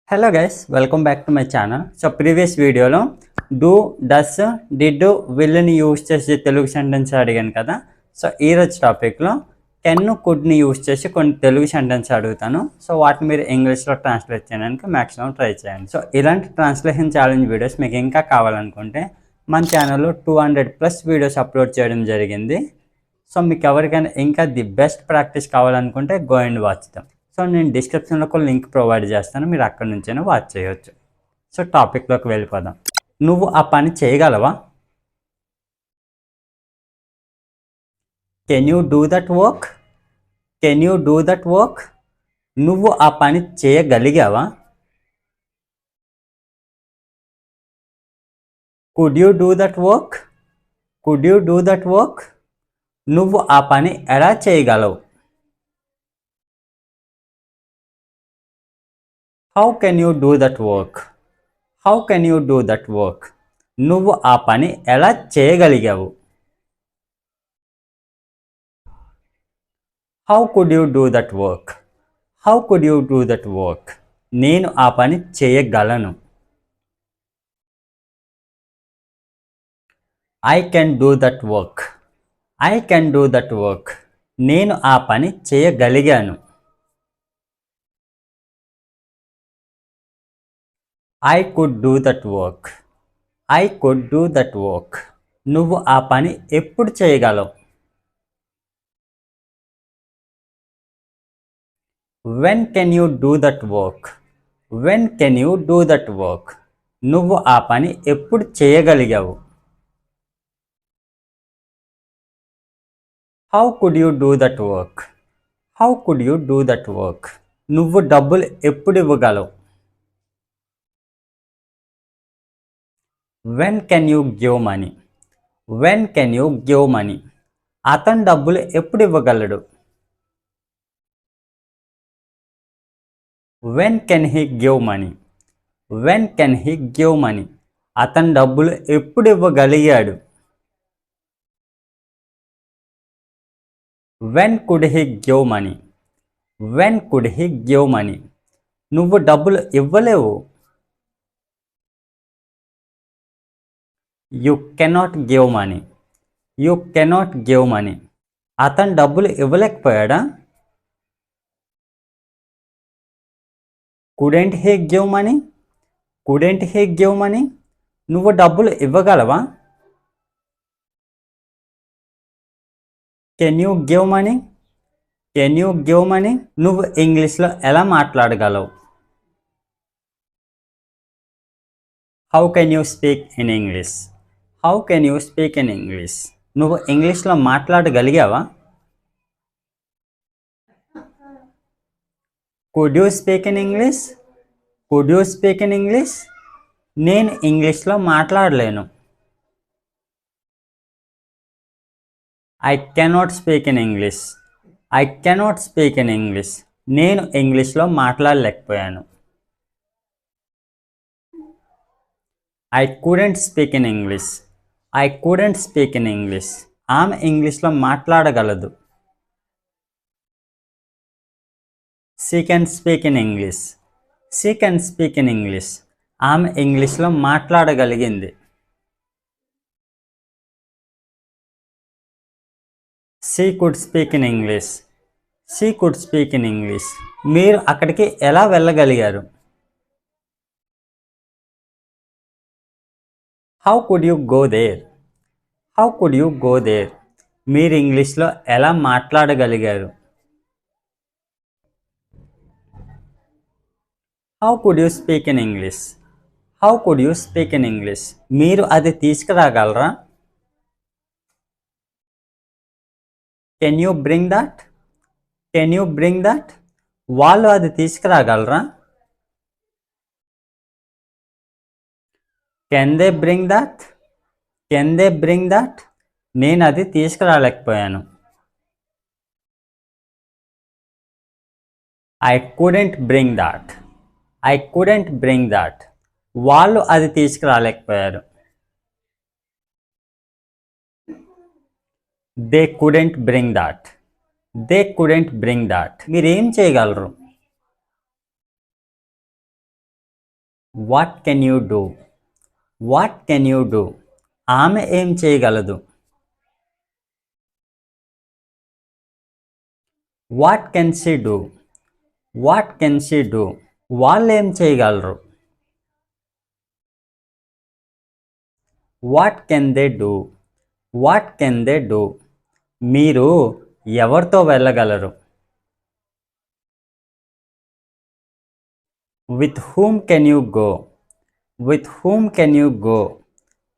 Hello guys, welcome back to my channel. So previous వీడియోలో do, does, did, విల్ని use చేసి Telugu sentence అడిగాను కదా. So ఈరోజు టాపిక్లో కెన్, కుడ్ని యూజ్ చేసి కొన్ని తెలుగు సెంటెన్స్ అడుగుతాను. సో వాటిని మీరు ఇంగ్లీష్లో ట్రాన్స్లేట్ చేయడానికి మ్యాక్సిమం ట్రై చేయండి. సో ఇలాంటి ట్రాన్స్లేషన్ ఛాలెంజ్ వీడియోస్ మీకు ఇంకా కావాలనుకుంటే మన ఛానల్లో 200+ వీడియోస్ అప్లోడ్ చేయడం జరిగింది. సో మీకు ఎవరికైనా ఇంకా ది బెస్ట్ ప్రాక్టీస్ కావాలనుకుంటే go and watch them. So నేను డిస్క్రిప్షన్లో ఒక లింక్ ప్రొవైడ్ చేస్తాను, మీరు అక్కడి నుంచైనా వాచ్ చేయొచ్చు. సో టాపిక్లోకి వెళ్ళిపోదాం. నువ్వు ఆ పని చేయగలవా? Can you do that work? Can you do that work? నువ్వు ఆ పని చేయగలిగావా? Could you do that work? Could you do that work? నువ్వు ఆ పని ఎలా చేయగలవు? How can you do that work? How can you do that work? నువ్వు ఆ పని ఎలా చేయగలిగావు? How could you do that work? How could you do that work? నేను ఆ పని చేయగలను. I can do that work. I can do that work. నేను ఆ పని చేయగలిగాను. I could do that work. I could do that work. నువ్వు ఆ పని ఎప్పుడు చేయగలవు? When can you do that work? When can you do that work? నువ్వు ఆ పని ఎప్పుడు చేయగలిగావు? How could you do that work? How could you do that work? నువ్వు డబ్బులు ఎప్పుడు ఇవ్వగలవు? When can you give money? When can you give money? అతను డబ్బులు ఎప్పుడు ఇవ్వగలడు? When can he give money? When can he give money? అతను డబ్బులు ఎప్పుడు ఇవ్వగలిగాడు? When could he give money? When could he give money? నువ్వు డబ్బులు ఇవ్వలేవు. You cannot give money. You cannot give money. అతను డబ్బులు ఇవ్వలేకపోయాడా? Couldn't he give money? Couldn't he give money? నువ్వు డబ్బులు ఇవ్వగలవా? Can you give money? Can you give money? నువ్వు ఇంగ్లీష్లో ఎలా మాట్లాడగలవు? How can you speak in English? How can you speak in English? నువ్వు ఇంగ్లీష్లో మాట్లాడగలిగావా? Could you speak in English? Could you speak in English? నేను ఇంగ్లీష్లో మాట్లాడలేను. I cannot speak in English. I cannot speak in English. నేను ఇంగ్లీష్లో మాట్లాడలేకపోయాను. I couldn't speak in English. I couldn't speak in English. ఆమె ఇంగ్లీష్లో మాట్లాడగలదు. She can speak in English. She can speak in English. ఆమె ఇంగ్లీష్లో మాట్లాడగలిగింది. She could speak in English. She could speak in English. మీరు అక్కడికి ఎలా వెళ్ళగలిగారు? How could you go there? How could you go there? మీరు ఇంగ్లీష్లో ఎలా మాట్లాడగలిగారు? How could you speak in English? How could you speak in English? మీరు అది తీసుకురాగలరా? Can you bring that? Can you bring that? వాళ్ళు అది తీసుకురాగలరా? Can they bring that? Can they bring that? నేను అది తీసుకురాలేకపోయాను. I couldn't bring that. I couldn't bring that. వాళ్ళు అది తీసుకురాలేకపోయారు. They couldn't bring that. They couldn't bring that. మీరేం చేయగలరు? What can you do, what can you do, ఆమె ఏం చేయగలదు. What can she do, what can she do, వాళ్ళు ఏం చేయగలరు. What can they do, what can they do, మీరు ఎవరితో వెళ్ళగలరు. With whom can you go, with whom can you go,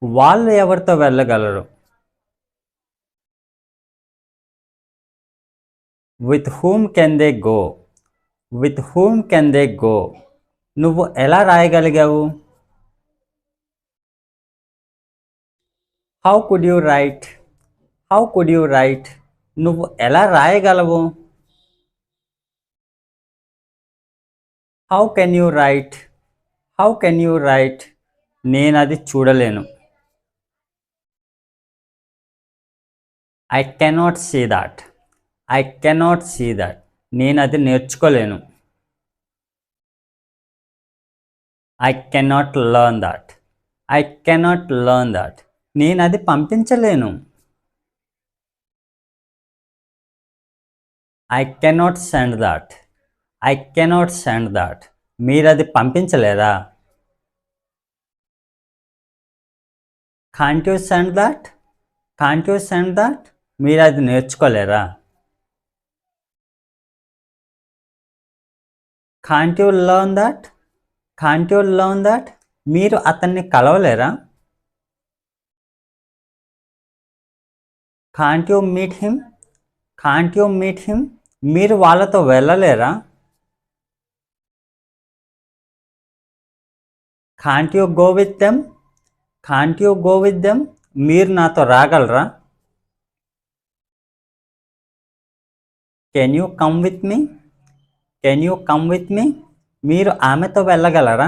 వాళ్ళు ఎవరితో వెళ్ళగలరు. With whom can they go, with whom can they go, నువ్వు ఎలా రాయగలిగావు. How could you write, how could you write, నువ్వు ఎలా రాయగలవు. How can you write, how can you write, నేను అది చూడలేను. I cannot see that, I cannot see that, నేను అది నేర్చుకోలేను. I cannot learn that, I cannot learn that, నేను అది పంపించలేను. I cannot send that, I cannot send that, మీరు అది పంపించలేరా. Can't you send that, can't you send that, మీరు అది నేర్చుకోలేరా. Can't you learn that, can't you learn that, మీరు అతన్ని కలవలేరా. Can't you meet him, can't you meet him, మీరు వాళ్ళతో వెళ్ళలేరా. Can't you go with them, can't you go with them, మీరు నాతో రాగలరా. Can you come with me, can you come with me, మీరు ఆమెతో వెళ్ళగలరా.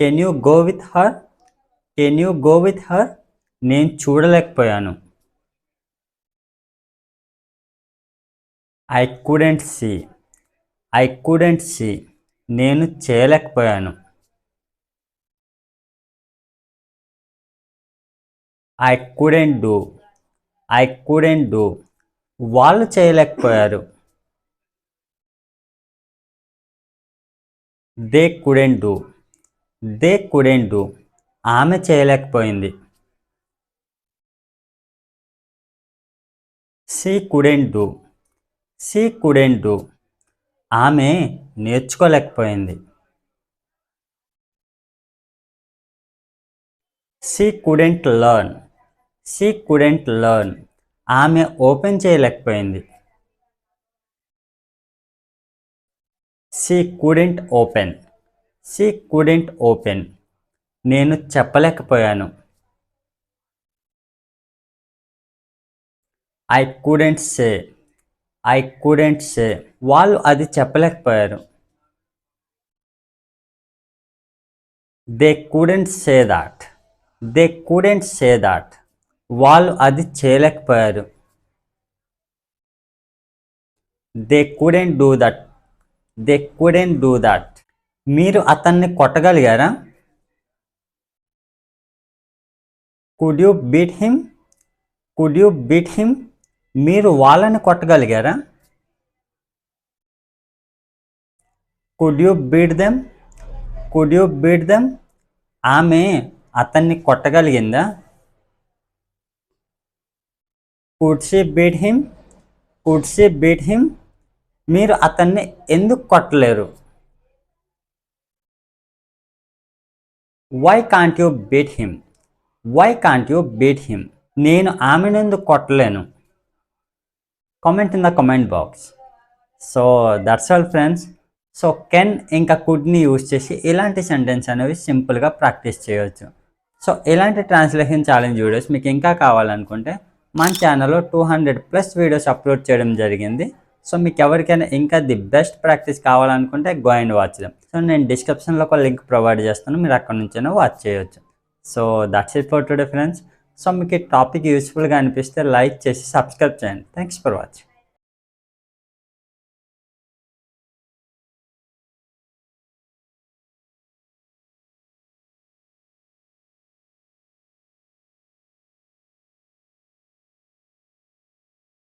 Can you go with her, can you go with her, నేను చూడలేకపోయాను. I couldn't see, I couldn't see, నేను చేయలేకపోయాను. I couldn't do, I couldn't do, వాళ్ళు చేయలేకపోయారు. They couldn't do, they couldn't do, ఆమె చేయలేకపోయింది. She couldn't do, she couldn't do, ఆమె నేర్చుకోలేకపోయింది. She couldn't learn, she couldn't learn, ఆమె ఓపెన్ చేయలేకపోయింది. She couldn't open, she couldn't open, నేను చెప్పలేకపోయాను. I couldn't say, I couldn't say, వాళ్ళు అది చెప్పలేకపోయారు. They couldn't say that, they couldn't say that, వాళ్ళు అది చేయలేకపోయారు. They couldn't do that, they couldn't do that, మీరు అతన్ని కొట్టగలిగారా. Could you beat him, could you beat him, మీరు వాళ్ళని కొట్టగలిగారా. Could you beat them, could you beat them, ఆమె అతన్ని కొట్టగలిగిందా. Could she beat him, could she beat him, మీరు అతన్ని ఎందుకు కొట్టలేరు. Why can't you beat him, why can't you beat him, నేను ఆమెను ఎందుకు కొట్టలేను. Comment in the comment box. So that's all friends. So can ఇంకా కుడ్ని యూజ్ చేసి ఇలాంటి సెంటెన్స్ అనేవి సింపుల్గా ప్రాక్టీస్ చేయవచ్చు. సో ఇలాంటి ట్రాన్స్లేషన్ ఛాలెంజ్ వీడియోస్ మీకు ఇంకా కావాలనుకుంటే మన ఛానల్లో 200+ వీడియోస్ అప్లోడ్ చేయడం జరిగింది. సో మీకు ఎవరికైనా ఇంకా ది బెస్ట్ ప్రాక్టీస్ కావాలనుకుంటే go and watch them. So నేను డిస్క్రిప్షన్లో ఒక లింక్ ప్రొవైడ్ చేస్తాను, మీరు అక్కడ నుంచైనా వాచ్ చేయవచ్చు. So that's it for today friends. So మీకు ఈ టాపిక్ యూస్ఫుల్గా అనిపిస్తే లైక్ చేసి సబ్స్క్రైబ్ చేయండి. Thanks for watching.